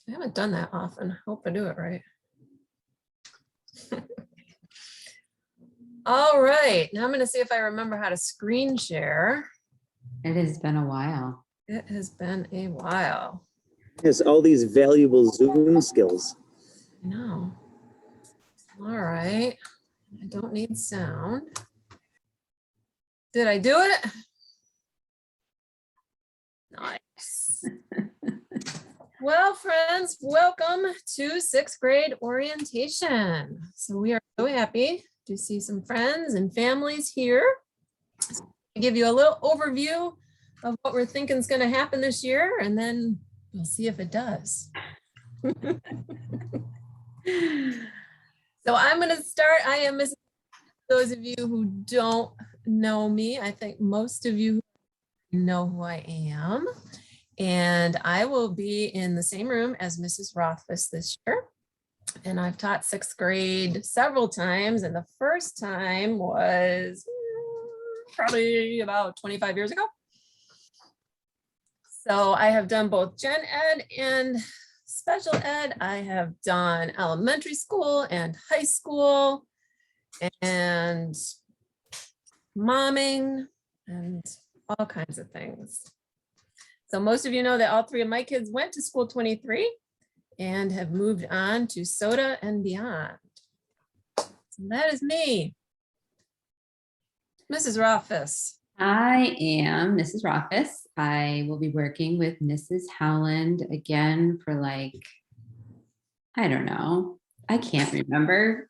I haven't done that often. Hope I do it right. All right, now I'm going to see if I remember how to screen share. It has been a while. It has been a while. Has all these valuable Zoom skills. No. All right. I don't need sound. Did I do it? Nice. Well, friends, welcome to sixth grade orientation. So we are so happy to see some friends and families here. I'll give you a little overview of what we're thinking is going to happen this year, and then we'll see if it does. So I'm going to start. I am Mrs. Those of you who don't know me, I think most of you know who I am. And I will be in the same room as Mrs. Rothfuss this year. And I've taught sixth grade several times. And the first time was probably about 25 years ago. So I have done both gen ed and special ed. I have done elementary school and high school and momming and all kinds of things. So most of you know that all three of my kids went to School 23 and have moved on to Soda and beyond. So that is me. Mrs. Rothfuss. I am Mrs. Rothfuss. I will be working with Mrs. Howland again for I don't know. I can't remember.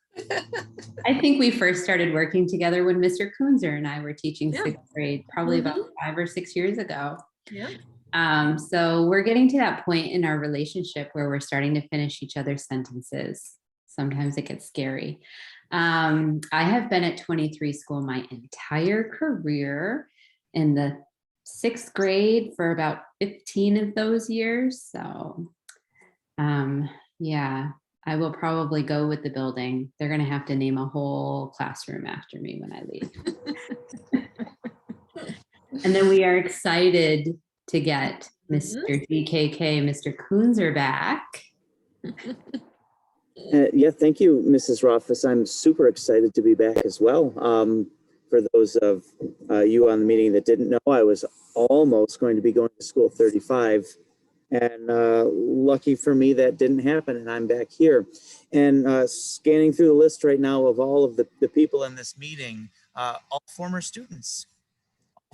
I think we first started working together when Mr. Kunzer and I were teaching sixth grade, probably about 5 or 6 years ago. Yeah. So we're getting to that point in our relationship where we're starting to finish each other's sentences. Sometimes it gets scary. I have been at 23 school my entire career, in the sixth grade for about 15 of those years. So yeah, I will probably go with the building. They're going to have to name a whole classroom after me when I leave. And then we are excited to get Mr. GKK, Mr. Kunzer back. Yeah, thank you, Mrs. Rothfuss. I'm super excited to be back as well. For those of you on the meeting that didn't know, I was almost going to be going to School 35. And lucky for me, that didn't happen, and I'm back here. And scanning through the list right now of all of the people in this meeting, all former students.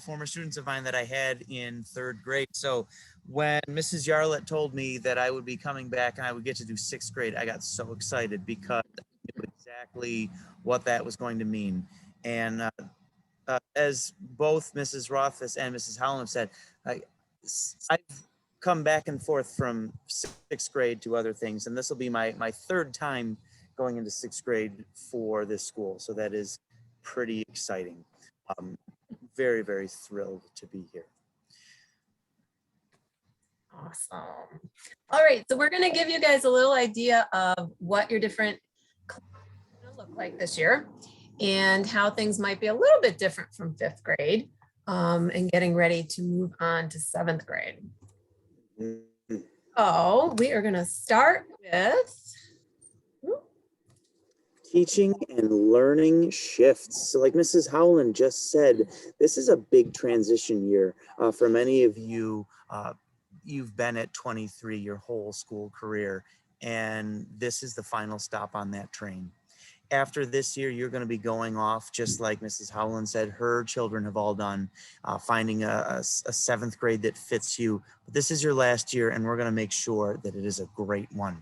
Former students of mine that I had in third grade. So when Mrs. Yarlett told me that I would be coming back and I would get to do sixth grade, I got so excited because I knew exactly what that was going to mean. And as both Mrs. Rothfuss and Mrs. Howland said, I've come back and forth from sixth grade to other things, and this will be my third time going into sixth grade for this school. So that is pretty exciting. Very, very thrilled to be here. Awesome. All right, so we're going to give you guys a little idea of what your different classes are going to look like this year and how things might be a little bit different from fifth grade and getting ready to move on to seventh grade. So we are going to start with Teaching and learning shifts. So like Mrs. Howland just said, this is a big transition year for many of you. You've been at 23 your whole school career, and this is the final stop on that train. After this year, you're going to be going off, just like Mrs. Howland said, her children have all done, finding a seventh grade that fits you. But this is your last year, and we're going to make sure that it is a great one.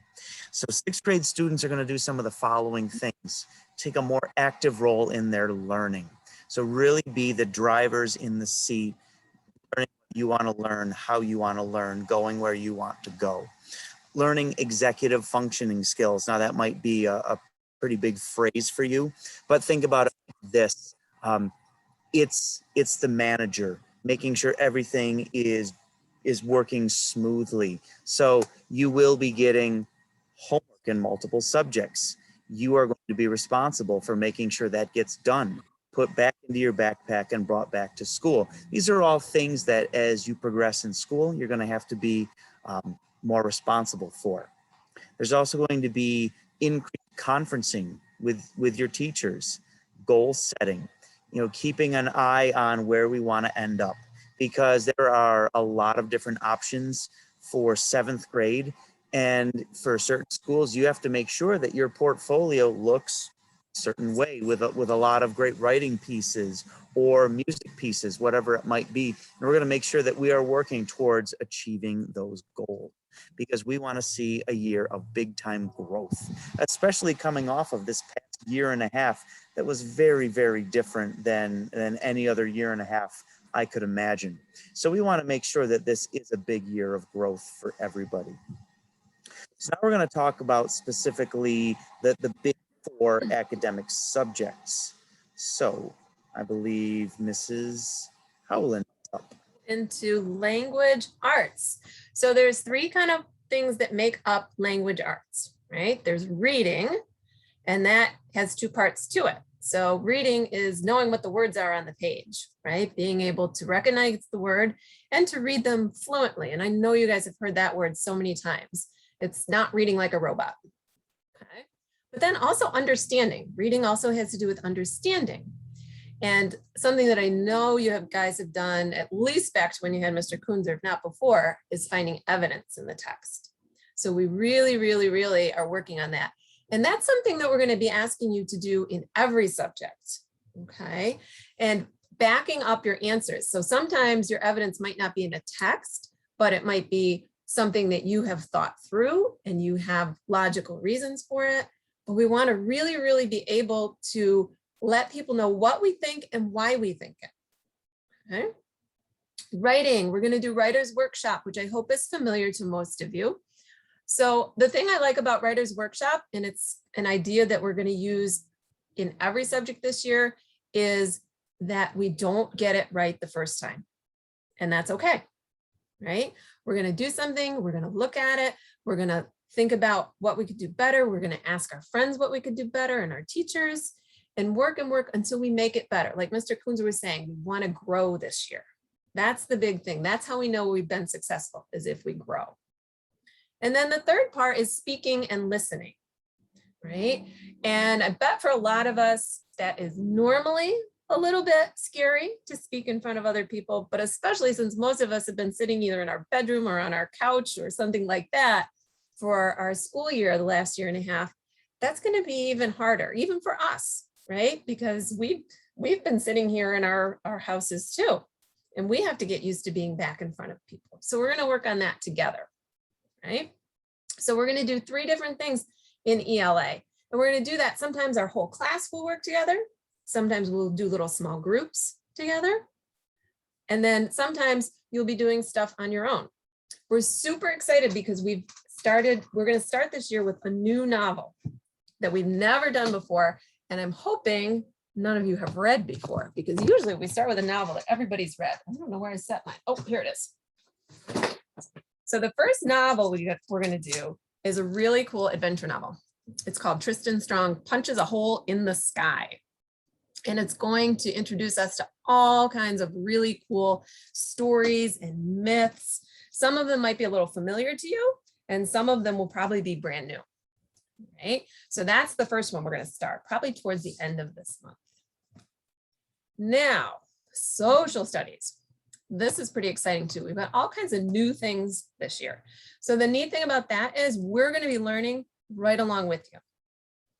So sixth grade students are going to do some of the following things. Take a more active role in their learning. So really be the drivers in the seat, learning what you want to learn, how you want to learn, going where you want to go. Learning executive functioning skills. Now that might be a pretty big phrase for you, but think about it like this. It's the manager, making sure everything is working smoothly. So you will be getting homework in multiple subjects. You are going to be responsible for making sure that gets done, put back into your backpack and brought back to school. These are all things that as you progress in school, you're going to have to be more responsible for. There's also going to be increased conferencing with your teachers, goal setting, keeping an eye on where we want to end up, because there are a lot of different options for 7th grade. And for certain schools, you have to make sure that your portfolio looks a certain way with a lot of great writing pieces or music pieces, whatever it might be. And we're going to make sure that we are working towards achieving those goals, because we want to see a year of big time growth, especially coming off of this past year and a half that was very, very different than any other year and a half I could imagine. So we want to make sure that this is a big year of growth for everybody. So now we're going to talk about specifically the big 4 academic subjects. So I believe Mrs. Howland is up. Into language arts. So there's 3 kind of things that make up language arts, right? There's reading, and that has 2 parts to it. So reading is knowing what the words are on the page, right? Being able to recognize the word and to read them fluently. And I know you guys have heard that word so many times. It's not reading like a robot. Okay. But then also understanding. Reading also has to do with understanding. And something that I know you guys have done, at least back to when you had Mr. Kunzer, if not before, is finding evidence in the text. So we really, really, really are working on that. And that's something that we're going to be asking you to do in every subject. Okay. And backing up your answers. So sometimes your evidence might not be in a text, but it might be something that you have thought through and you have logical reasons for it. But we want to really, really be able to let people know what we think and why we think it. Okay. Writing, we're going to do writer's workshop, which I hope is familiar to most of you. So the thing I like about writer's workshop, and it's an idea that we're going to use in every subject this year, is that we don't get it right the first time. And that's okay, right? We're going to do something, we're going to look at it, we're going to think about what we could do better, we're going to ask our friends what we could do better and our teachers, and work until we make it better. Like Mr. Kunzer was saying, we want to grow this year. That's the big thing. That's how we know we've been successful, is if we grow. And then the third part is speaking and listening, right? And I bet for a lot of us, that is normally a little bit scary to speak in front of other people, but especially since most of us have been sitting either in our bedroom or on our couch or something like that for our school year, the last year and a half, that's going to be even harder, even for us, right? Because we've been sitting here in our houses too, and we have to get used to being back in front of people. So we're going to work on that together. Right? So we're going to do 3 different things in ELA. And we're going to do that. Sometimes our whole class will work together. Sometimes we'll do little small groups together. And then sometimes you'll be doing stuff on your own. We're super excited because we're going to start this year with a new novel that we've never done before. And I'm hoping none of you have read before, because usually we start with a novel that everybody's read. I don't know where I set mine. Oh, here it is. So the first novel we're going to do is a really cool adventure novel. It's called Tristan Strong Punches a Hole in the Sky. And it's going to introduce us to all kinds of really cool stories and myths. Some of them might be a little familiar to you, and some of them will probably be brand new. Right? So that's the first one we're going to start, probably towards the end of this month. Now, social studies. This is pretty exciting too. We've got all kinds of new things this year. So the neat thing about that is we're going to be learning right along with you.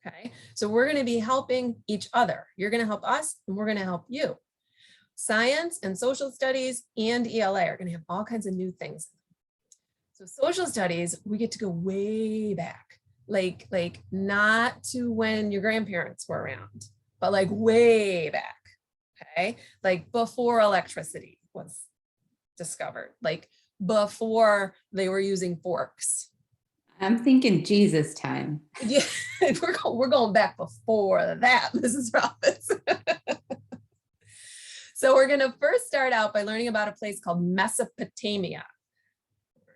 Okay, so we're going to be helping each other. You're going to help us and we're going to help you. Science and social studies and ELA are going to have all kinds of new things. So social studies, we get to go way back, like not to when your grandparents were around, but like way back. Okay, like before electricity was discovered, like before they were using forks. I'm thinking Jesus time. Yeah, we're going back before that, Mrs. Roberts. So we're going to first start out by learning about a place called Mesopotamia,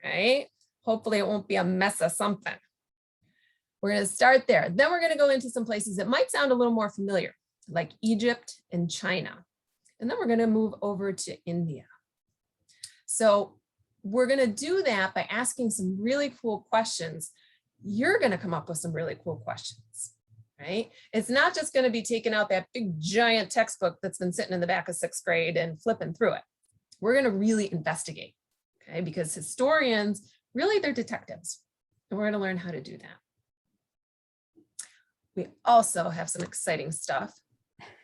right? Hopefully it won't be a mess of something. We're going to start there. Then we're going to go into some places that might sound a little more familiar, like Egypt and China. And then we're going to move over to India. So we're going to do that by asking some really cool questions. You're going to come up with some really cool questions, right? It's not just going to be taking out that big giant textbook that's been sitting in the back of 6th grade and flipping through it. We're going to really investigate, okay? Because historians, really, they're detectives, and we're going to learn how to do that. We also have some exciting stuff.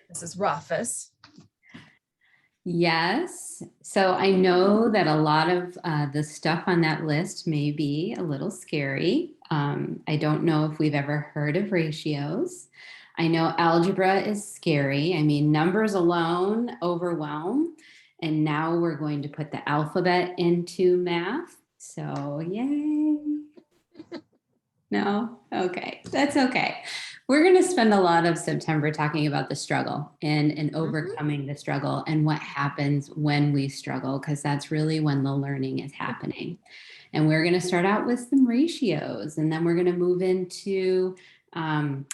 This is Rufus. Yes. So I know that a lot of the stuff on that list may be a little scary. I don't know if we've ever heard of ratios. I know algebra is scary. I mean, numbers alone overwhelm. And now we're going to put the alphabet into math. So yay. No? Okay. That's okay. We're going to spend a lot of September talking about the struggle and overcoming the struggle and what happens when we struggle, because that's really when the learning is happening. And we're going to start out with some ratios, and then we're going to move into some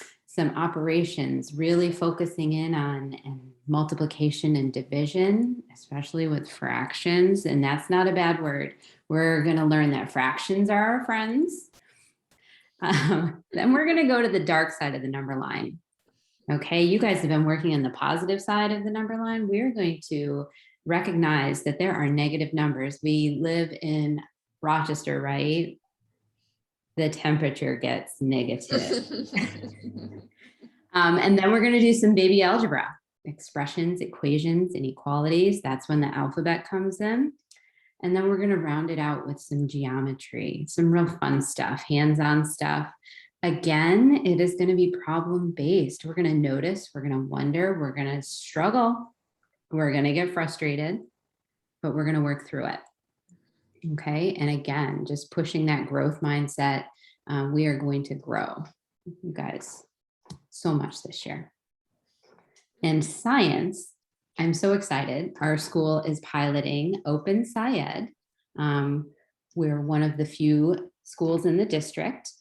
operations, really focusing in on multiplication and division, especially with fractions. And that's not a bad word. We're going to learn that fractions are our friends. Then we're going to go to the dark side of the number line. Okay, you guys have been working on the positive side of the number line. We're going to recognize that there are negative numbers. We live in Rochester, right? The temperature gets negative. And then we're going to do some baby algebra, expressions, equations, inequalities. That's when the alphabet comes in. And then we're going to round it out with some geometry, some real fun stuff, hands-on stuff. Again, it is going to be problem-based. We're going to notice, we're going to wonder, we're going to struggle, we're going to get frustrated, but we're going to work through it. Okay. And again, just pushing that growth mindset. We are going to grow, you guys, so much this year. And science, I'm so excited. Our school is piloting Open SciEd. We're one of the few schools in the district.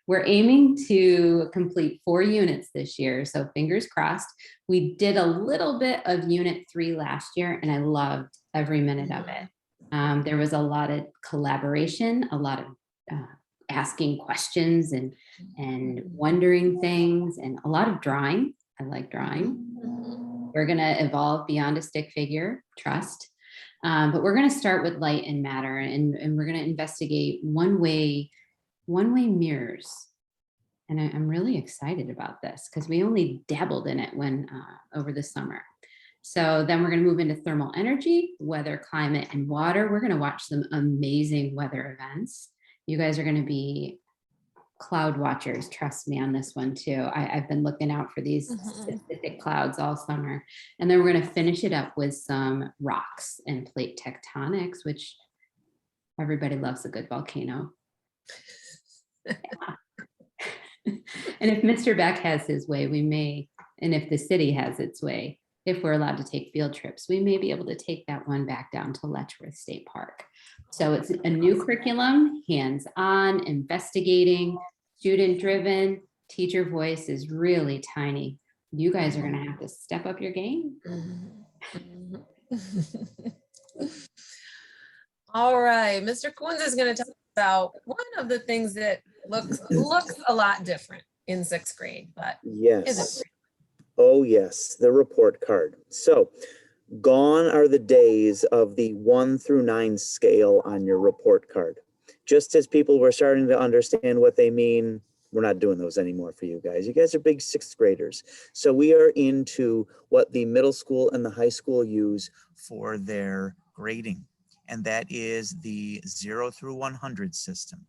We're aiming to complete 4 units this year, so fingers crossed. We did a little bit of Unit 3 last year, and I loved every minute of it. There was a lot of collaboration, a lot of asking questions and wondering things, and a lot of drawing. I like drawing. We're going to evolve beyond a stick figure, trust. But we're going to start with light and matter, and we're going to investigate one-way mirrors. And I'm really excited about this because we only dabbled in it over the summer. So then we're going to move into thermal energy, weather, climate, and water. We're going to watch some amazing weather events. You guys are going to be cloud watchers, trust me on this one too. I've been looking out for these specific clouds all summer. And then we're going to finish it up with some rocks and plate tectonics, which everybody loves a good volcano. And if Mr. Beck has his way, we may, and if the city has its way, if we're allowed to take field trips, we may be able to take that one back down to Letchworth State Park. So it's a new curriculum, hands-on, investigating, student-driven, teacher voice is really tiny. You guys are gonna have to step up your game. All right, Mr. Coons is going to talk about one of the things that looks a lot different in 6th grade, but Yes. Oh, yes, the report card. So gone are the days of the 1 through 9 scale on your report card. Just as people were starting to understand what they mean, we're not doing those anymore for you guys. You guys are big 6th graders. So we are into what the middle school and the high school use for their grading. And that is the 0 through 100 system.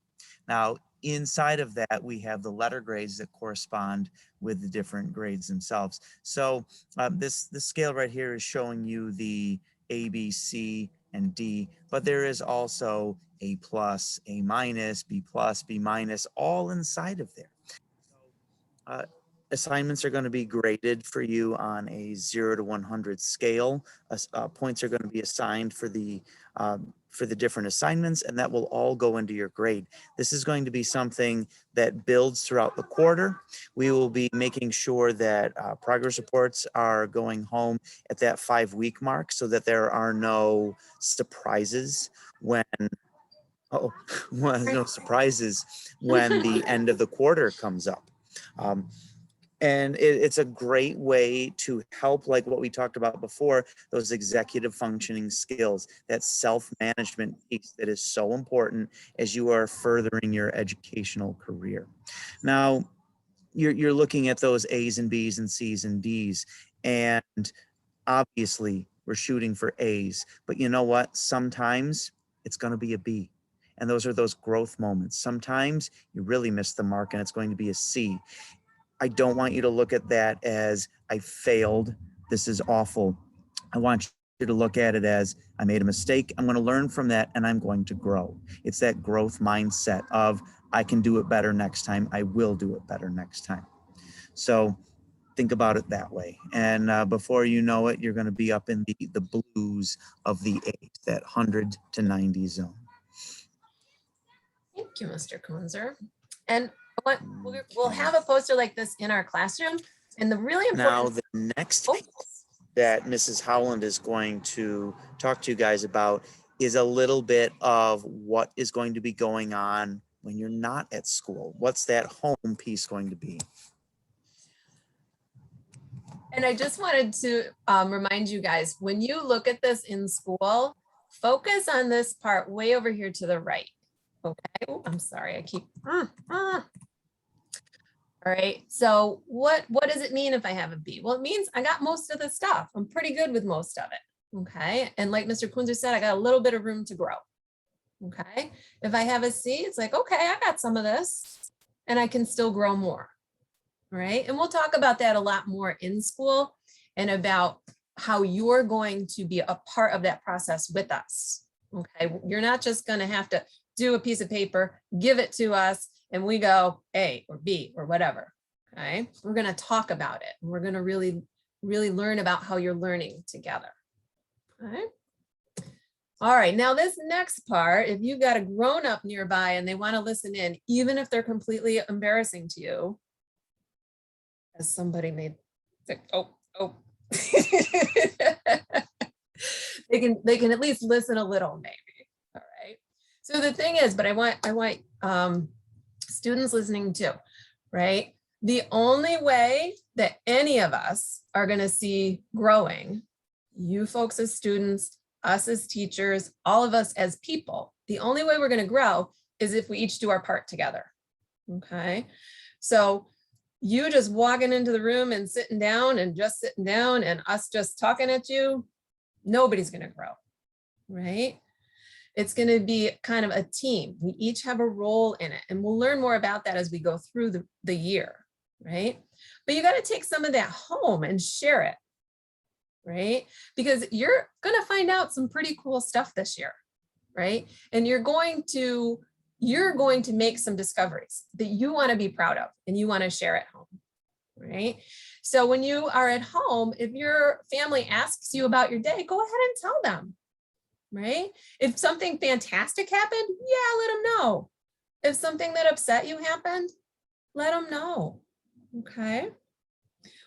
Now, inside of that, we have the letter grades that correspond with the different grades themselves. So this scale right here is showing you the A, B, C, and D, but there is also A plus, A minus, B plus, B minus, all inside of there. Assignments are going to be graded for you on a 0 to 100 scale. Points are going to be assigned for the different assignments, and that will all go into your grade. This is going to be something that builds throughout the quarter. We will be making sure that progress reports are going home at that 5-week mark so that there are no surprises when, oh, well, no surprises when the end of the quarter comes up. And it's a great way to help, like what we talked about before, those executive functioning skills, that self-management piece that is so important as you are furthering your educational career. Now, you're looking at those A's and B's and C's and D's, and obviously we're shooting for A's, but you know what? Sometimes it's going to be a B. And those are those growth moments. Sometimes you really miss the mark and it's going to be a C. I don't want you to look at that as I failed. This is awful. I want you to look at it as I made a mistake. I'm going to learn from that and I'm going to grow. It's that growth mindset of I can do it better next time. I will do it better next time. So think about it that way. And before you know it, you're going to be up in the blues of the 8, that 100 to 90 zone. Thank you, Mr. Kunzer. And we'll have a poster like this in our classroom. And the really Now, important the next oh, piece that Mrs. Howland is going to talk to you guys about is a little bit of what is going to be going on when you're not at school. What's that home piece going to be? and I just wanted to remind you guys, when you look at this in school, focus on this part way over here to the right. Okay, oh, I'm sorry, I keep. All right, so what does it mean if I have a B? Well, it means I got most of the stuff. I'm pretty good with most of it. Okay, and like Mr. Kunzer said, I got a little bit of room to grow. Okay, if I have a C, it's like, okay, I got some of this and I can still grow more. All right, and we'll talk about that a lot more in school and about how you're going to be a part of that process with us. Okay, you're not just going to have to do a piece of paper, give it to us, and we go A or B or whatever. Okay, we're going to talk about it. We're going to really learn about how you're learning together. Okay. All right, now this next part, if you've got a grown-up nearby and they want to listen in, even if they're completely embarrassing to you, as somebody made, oh. they can at least listen a little, maybe. All right. So the thing is, but I want students listening too, right? The only way that any of us are going to see growing, you folks as students, us as teachers, all of us as people, the only way we're going to grow is if we each do our part together. Okay. So you just walking into the room and sitting down and just sitting down and us just talking at you, nobody's going to grow, right? It's going to be kind of a team. We each have a role in it, and we'll learn more about that as we go through the year, right? But you got to take some of that home and share it, right? Because you're going to find out some pretty cool stuff this year, right? And you're going to make some discoveries that you want to be proud of and you want to share at home, right? So when you are at home, if your family asks you about your day, go ahead and tell them, right? If something fantastic happened, yeah, let them know. If something that upset you happened, let them know, okay?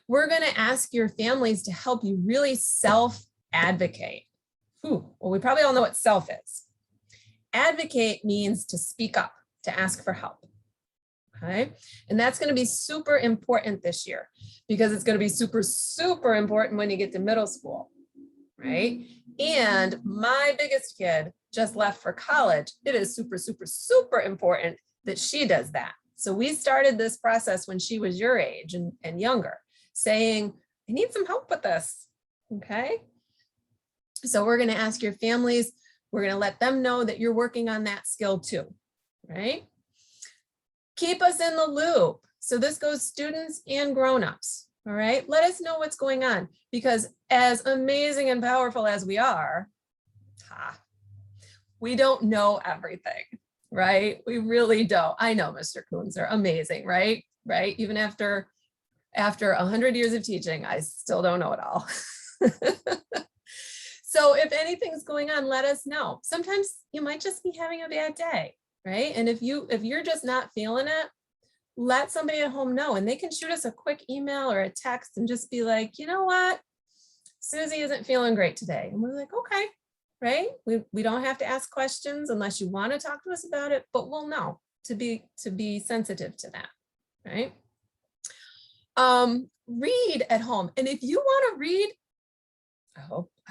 We're going to ask your families to help you really self-advocate. Well, we probably all know what self is. Advocate means to speak up, to ask for help. Okay. And that's going to be super important this year because it's going to be super, super important when you get to middle school. Right. And my biggest kid just left for college. It is super, super, super important that she does that. So we started this process when she was your age and younger, saying, I need some help with this. Okay. So we're going to ask your families. We're going to let them know that you're working on that skill too, right? Keep us in the loop. So this goes students and grown-ups, all right? Let us know what's going on because as amazing and powerful as we are, we don't know everything, right? We really don't. I know Mr. Kunzer, amazing, right? Right? Even after 100 years of teaching, I still don't know it all. So if anything's going on, let us know. Sometimes you might just be having a bad day, right? And if you're just not feeling it, let somebody at home know and they can shoot us a quick email or a text and just be like, you know what? Susie isn't feeling great today. And we're like, okay, right? We don't have to ask questions unless you want to talk to us about it, but we'll know to be sensitive to that, right? Read at home. And if you want to read, I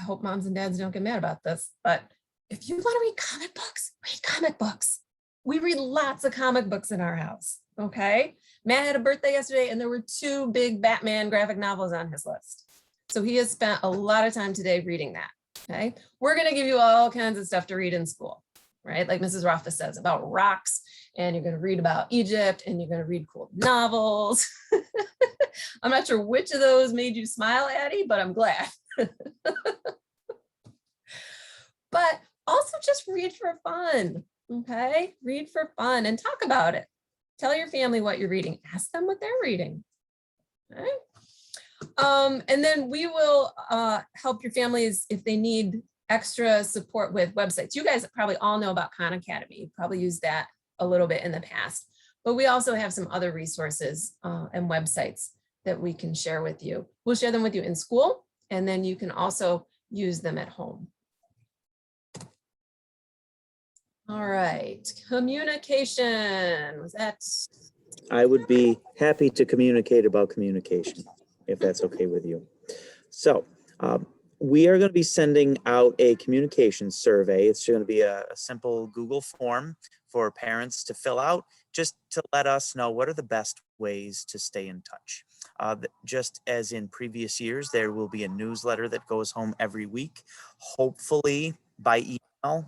hope moms and dads don't get mad about this, but if you want to read comic books, read comic books. We read lots of comic books in our house, okay? Matt had a birthday yesterday and there were 2 big Batman graphic novels on his list. So he has spent a lot of time today reading that, okay? We're gonna give you all kinds of stuff to read in school, right? Like Mrs. Rothfuss says about rocks, and you're gonna read about Egypt, and you're gonna read cool novels. I'm not sure which of those made you smile, Addie, but I'm glad. But also just read for fun, okay? Read for fun and talk about it. Tell your family what you're reading. Ask them what they're reading, okay? And then we will help your families if they need extra support with websites. You guys probably all know about Khan Academy. You probably used that a little bit in the past, but we also have some other resources and websites that we can share with you. We'll share them with you in school, and then you can also use them at home. All right, communication. Was that? I would be happy to communicate about communication, if that's okay with you. So we are going to be sending out a communication survey. It's going to be a simple Google form for parents to fill out, just to let us know what are the best ways to stay in touch. Just as in previous years, there will be a newsletter that goes home every week, hopefully by email.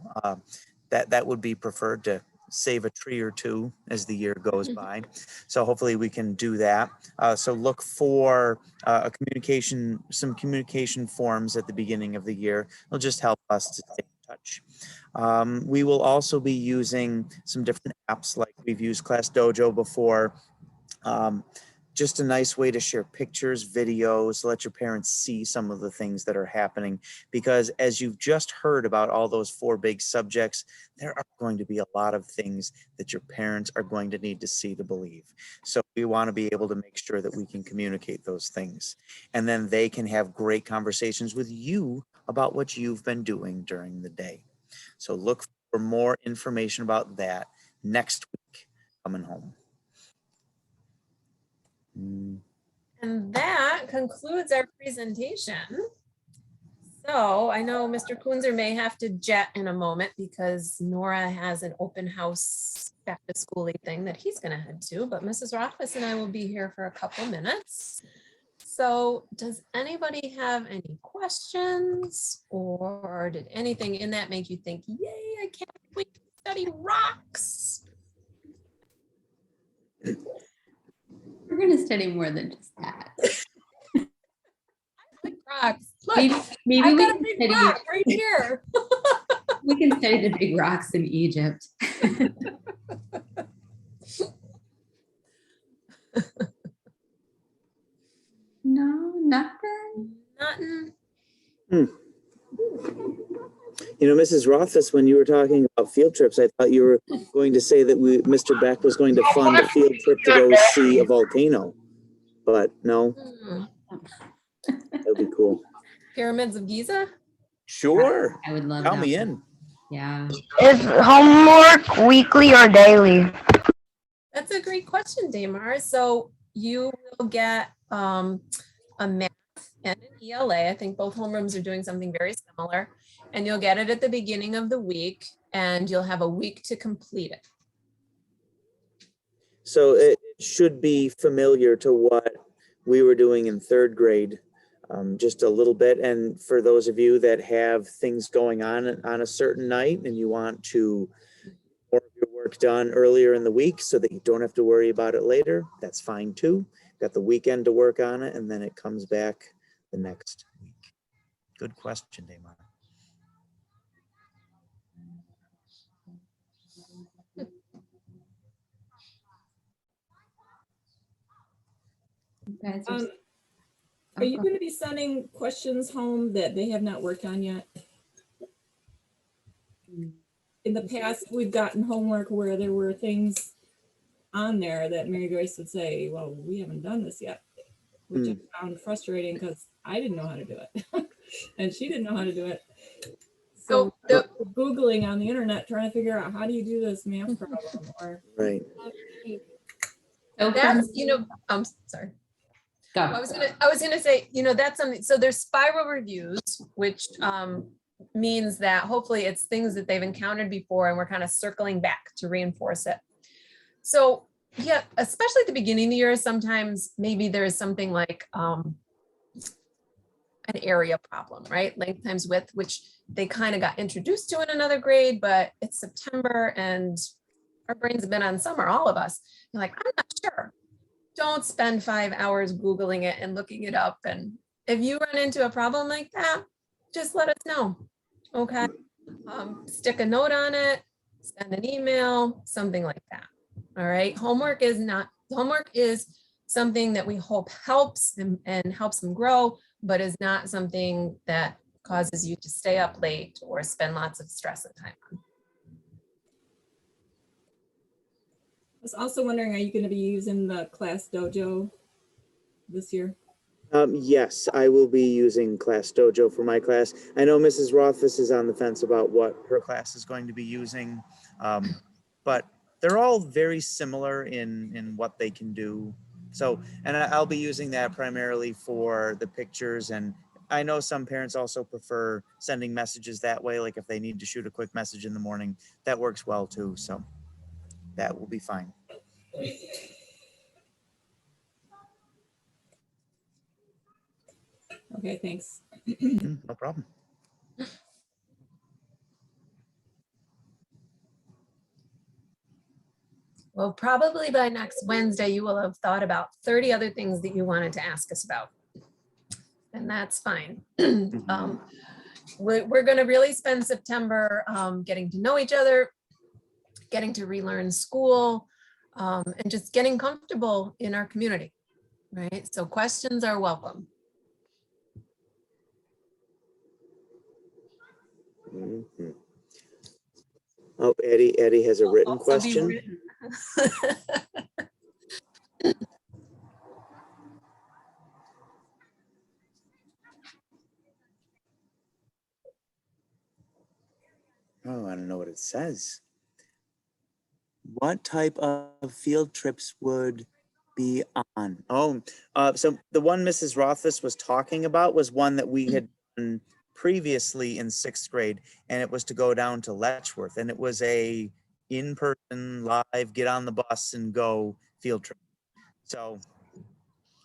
That would be preferred to save a tree or 2 as the year goes by. So hopefully we can do that. So look for some communication forms at the beginning of the year. It'll just help us to stay in touch. We will also be using some different apps, like we've used Class Dojo before. Just a nice way to share pictures, videos, let your parents see some of the things that are happening. Because as you've just heard about all those 4 big subjects, there are going to be a lot of things that your parents are going to need to see to believe. So we want to be able to make sure that we can communicate those things. And then they can have great conversations with you about what you've been doing during the day. So look for more information about that next week coming home. And that concludes our presentation. So I know Mr. Kunzer may have to jet in a moment because Nora has an open house back to schooling thing that he's going to head to, but Mrs. Rothfuss and I will be here for a couple minutes. So does anybody have any questions, or did anything in that make you think, yay, I can't wait to study rocks? We're going to study more than just that. Like rocks. Look, Maybe I've we got a can big study, rock right here. we can study the big rocks in Egypt. No, nothing. Nothing. You know, Mrs. Rothfuss, when you were talking about field trips, I thought you were going to say that Mr. Beck was going to fund a field trip to go see a volcano. But no, that would be cool. Pyramids of Giza? Sure. I would love Count that. me in. Yeah. Is homework weekly or daily? That's a great question, Damar. So you will get a math and an ELA. I think both homerooms are doing something very similar. And you'll get it at the beginning of the week, and you'll have a week to complete it. So it should be familiar to what we were doing in 3rd grade, just a little bit. And for those of you that have things going on a certain night and you want to more of your work done earlier in the week so that you don't have to worry about it later, that's fine too. Got the weekend to work on it, and then it comes back the next week. Good question, Damar. You guys are, Are you going to be sending questions home that they have not worked on yet? In the past, we've gotten homework where there were things on there that Mary Grace would say, well, we haven't done this yet, which I found frustrating because I didn't know how to do it and she didn't know how to do it. So the- Googling on the internet, trying to figure out how do you do this math problem or. Right. So that's, I'm sorry. I was gonna say, that's something, so there's spiral reviews, which means that hopefully it's things that they've encountered before and we're kind of circling back to reinforce it. So yeah, especially at the beginning of the year, sometimes maybe there is something like an area problem, right? Length times width, which they kind of got introduced to in another grade, but it's September and our brains have been on summer, all of us. You're like, I'm not sure. Don't spend 5 hours Googling it and looking it up. And if you run into a problem like that, just let us know. Okay. Stick a note on it, send an email, something like that. All right. Homework is something that we hope helps them and helps them grow, but is not something that causes you to stay up late or spend lots of stress and time on. I was also wondering, are you going to be using the Class Dojo this year? Yes, I will be using Class Dojo for my class. I know Mrs. Rothfuss is on the fence about what her class is going to be using, but they're all very similar in what they can do. So, and I'll be using that primarily for the pictures. And I know some parents also prefer sending messages that way, like if they need to shoot a quick message in the morning, that works well too. So that will be fine. Okay, thanks. No problem. Well, probably by next Wednesday, you will have thought about 30 other things that you wanted to ask us about. And that's fine. We're going to really spend September getting to know each other, getting to relearn school, and just getting comfortable in our community, right? So questions are welcome. Mhm. Oh, Eddie has a written Also be question. written. Oh, I don't know what it says. What type of field trips would be on? Oh, so the one Mrs. Rothfuss was talking about was one that we had done previously in 6th grade, and it was to go down to Letchworth, and it was a in-person live, get on the bus and go field trip. So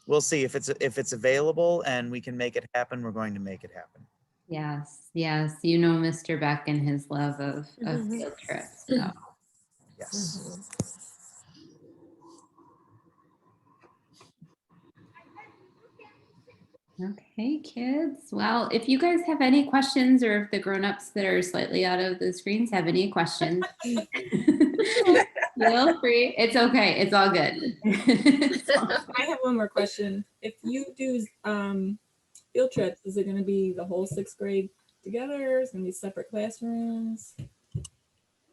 we'll see if it's available and we can make it happen. We're going to make it happen. Yes, yes. You know Mr. Beck and his love of field trips. So. Yes. Okay, kids. Well, if you guys have any questions or if the grown-ups that are slightly out of the screens have any questions, feel free. It's okay. It's all good. I have one more question. If you do field trips, is it going to be the whole 6th grade together? Is it going to be separate classrooms?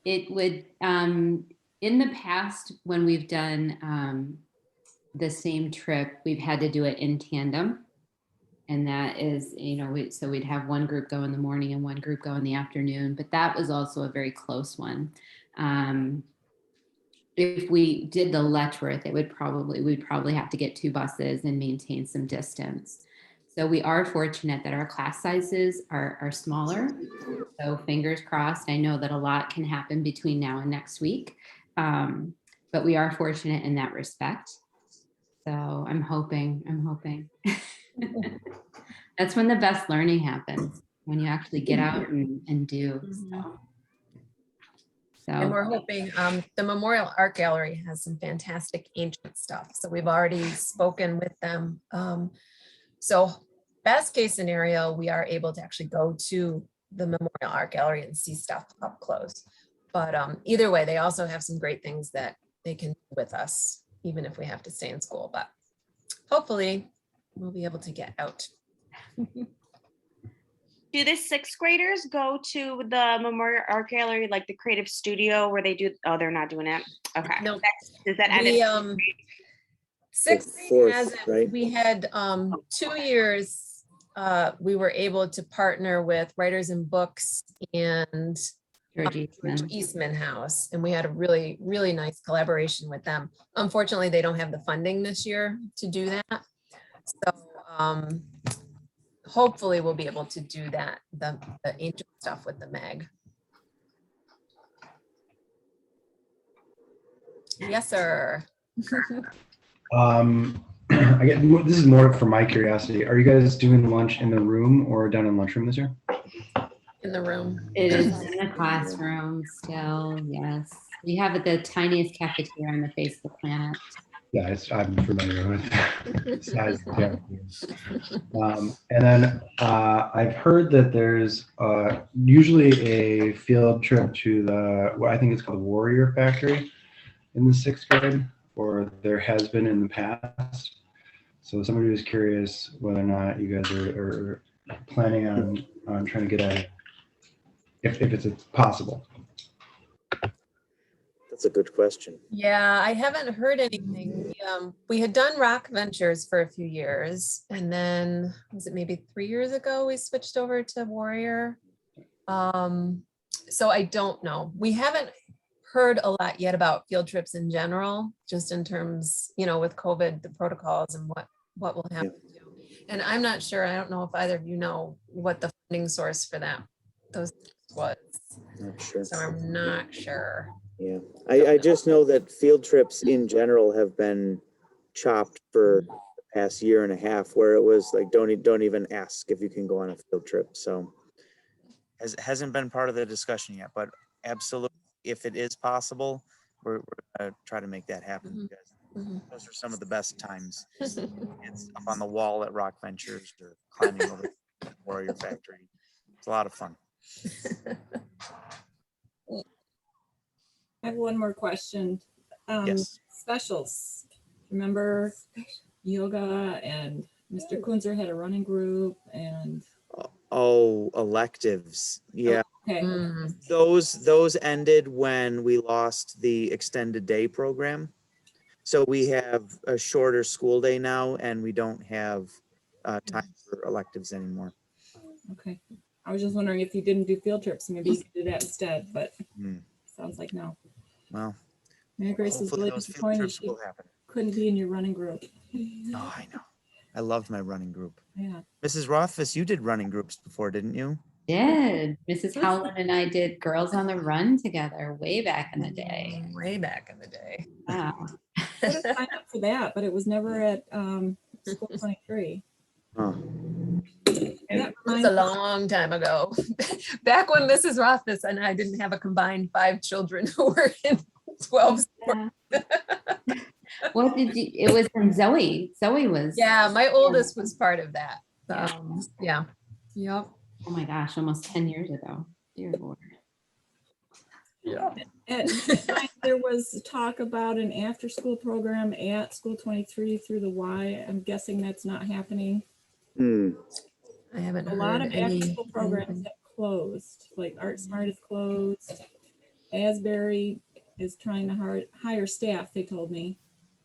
It would, in the past, when we've done the same trip, we've had to do it in tandem. And that is, so we'd have one group go in the morning and one group go in the afternoon, but that was also a very close one. If we did the Letchworth, we'd probably have to get 2 buses and maintain some distance. So we are fortunate that our class sizes are smaller. So fingers crossed. I know that a lot can happen between now and next week, but we are fortunate in that respect. So I'm hoping. That's when the best learning happens, when you actually get out and do. So. And we're hoping the Memorial Art Gallery has some fantastic ancient stuff. So we've already spoken with them. So best case scenario, we are able to actually go to the Memorial Art Gallery and see stuff up close. But either way, they also have some great things that they can do with us, even if we have to stay in school. But hopefully we'll be able to get out. Do the 6th graders go to the Memorial Art Gallery, like the creative studio where they do? Oh, they're not doing it. Okay. No. Does that end? We, sixth grade Fourth, hasn't. right? We had 2 years we were able to partner with Writers and Books and George George Eastman. Eastman House, and we had a really, really nice collaboration with them. Unfortunately, they don't have the funding this year to do that. So hopefully we'll be able to do that, the angel stuff with the Meg. Yes, sir. I get this is more for my curiosity. Are you guys doing lunch in the room or down in lunchroom this year? In the room. It is in the classroom still, yes. We have the tiniest cafeteria on the face of the planet. Yeah, I'm familiar with the size of the cafeteria. And then I've heard that there's usually a field trip to what I think it's called the Warrior Factory in the 6th grade, or there has been in the past. So somebody was curious whether or not you guys are planning on trying to get if it's possible. That's a good question. Yeah, I haven't heard anything. We had done Rock Ventures for a few years, and then was it maybe 3 years ago we switched over to Warrior. So I don't know. We haven't heard a lot yet about field trips in general, just in terms, with COVID, the protocols and what will happen. And I'm not sure. I don't know if either of you know what the funding source for those was. Not sure. So I'm not sure. Yeah, I just know that field trips in general have been chopped for the past year and a half, where it was like, don't even ask if you can go on a field trip. So hasn't been part of the discussion yet, but absolutely, if it is possible, we're gonna try to make that happen. Because those are some of the best times. It's up on the wall at Rock Ventures or climbing over the Warrior Factory. It's a lot of fun. I have one more question. Yes. Specials. Remember yoga and Mr. Kunzer had a running group and Oh, electives. Yeah. okay. Those ended when we lost the extended day program. So we have a shorter school day now, and we don't have time for electives anymore. Okay. I was just wondering if you didn't do field trips, maybe you could do that instead, but sounds like no. Well, Mary Grace is hopefully really those field disappointed trips she will happen. couldn't be in your running group. No, I know. I loved my running group. Yeah. Mrs. Rothfuss, you did running groups before, didn't you? Did. Mrs. Howland and I did Girls on the Run together way back in the day. Way back in the day. Wow. I would have signed up for that, but it was never at School 23. Huh. It was a long time ago. Back when Mrs. Rothfuss and I didn't have a combined 5 children who were in 12 sports. Yeah. What did you, it was from Zoe. Zoe was. Yeah, my oldest was part of that. Yeah. Yep. Oh my gosh, almost 10 years ago. Dear Lord. Yeah. At midnight, there was talk about an after-school program at School 23 through the Y. I'm guessing that's not happening. I haven't A heard lot of any. after-school programs have closed, like Art Smart is closed. Asbury is trying to hire staff, they told me.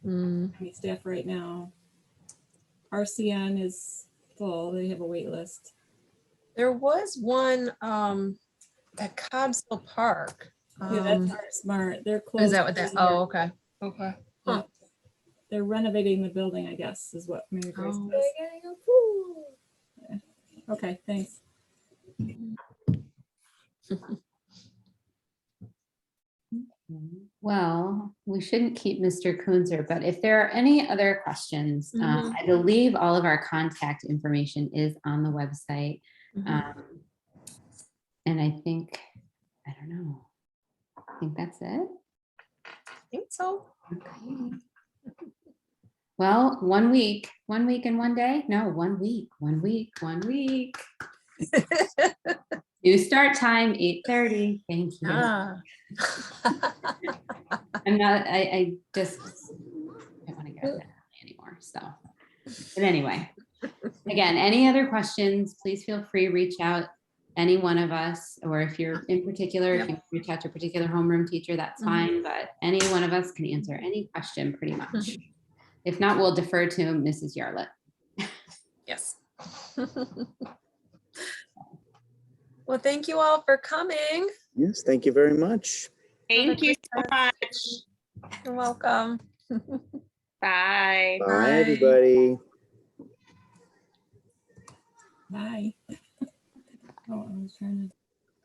I need staff right now. RCN is full. They have a wait list. There was one at Cobbsville Park. Yeah, that's Art Smart. They're closed. Is that what that? Oh, okay. Okay. Huh. They're renovating the building, I guess, is what Mary Grace Oh. says. Okay, thanks. Well, we shouldn't keep Mr. Kunzer, but if there are any other questions, I believe all of our contact information is on the website. And I think, I don't know, I think that's it. I think so. Okay. Well, 1 week and 1 day? No, 1 week, 1 week, 1 week. New start time, 8:30. Thank you. Ah. I'm not, I just don't want to get up that early anymore. So, but anyway, again, any other questions, please feel free to reach out, any one of us, or if you're in particular, if you reach out to a particular homeroom teacher, that's fine, but any one of us can answer any question pretty much. If not, we'll defer to Mrs. Yarlett. Yes. Well, thank you all for coming. Yes, thank you very much. Thank you so great much. You're welcome. Bye. Bye, Bye. everybody. Bye. Oh, I was trying to.